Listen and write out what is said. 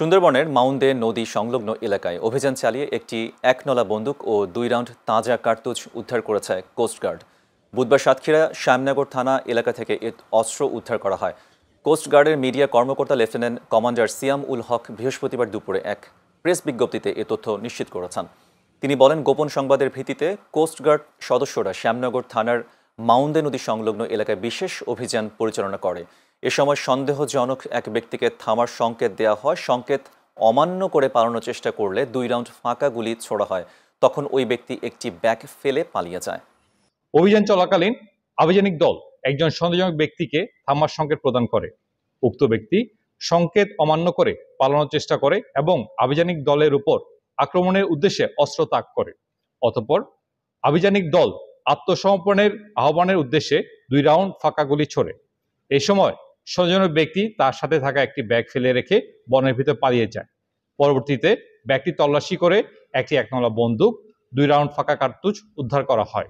সুন্দরবনের মাউন্দে নদী সংলগ্ন এলাকায় অভিযান চালিয়ে একটি একনলা বন্দুক ও 2 রাউন্ড তাজা কার্তুজ উদ্ধার করেছে কোস্টগার্ড। বুধবার সাতক্ষীরা শ্যামনগর থানা এলাকা থেকে অস্ত্র উদ্ধার করা হয়। কোস্টগার্ডের মিডিয়া কর্মকর্তা লেফটেন্যান্ট কমান্ডার সিয়াম উল হক বৃহস্পতিবার দুপুরে এক প্রেস বিজ্ঞপ্তিতে এ তথ্য নিশ্চিত করেছেন। তিনি বলেন, গোপন সংবাদের ভিত্তিতে কোস্টগার্ড সদস্যরা শ্যামনগর থানার মাউন্দে নদী সংলগ্ন এলাকায় বিশেষ অভিযান পরিচালনা করে। এ সময় সন্দেহজনক এক ব্যক্তিকে থামার সংকেত দেওয়া হয়। সংকেত অমান্য করে পালানোর চেষ্টা করলে 2 রাউন্ড ফাঁকা গুলি ছোড়া হয়। তখন ওই ব্যক্তি একটি ব্যাগ ফেলে পালিয়ে যায়। অভিযান চলাকালীন আভিযানিক দল একজন সন্দেহজনক ব্যক্তিকে থামার সংকেত প্রদান করে। উক্ত ব্যক্তি সংকেত অমান্য করে পালানোর চেষ্টা করে এবং আভিযানিক দলের উপর আক্রমণের উদ্দেশ্যে অস্ত্র তাক করে। অতঃপর আভিযানিক দল আত্মসমর্পণের আহ্বানের উদ্দেশ্যে 2 রাউন্ড ফাঁকা গুলি ছোড়ে। এই সময় সন্দেহজনক ব্যক্তি তার সাথে থাকা একটি ব্যাগ ফেলে রেখে বনের ভিতর পালিয়ে যায়। পরবর্তীতে ব্যাগটি তল্লাশি করে একটি একনলা বন্দুক, 2 রাউন্ড ফাঁকা কার্তুজ উদ্ধার করা হয়।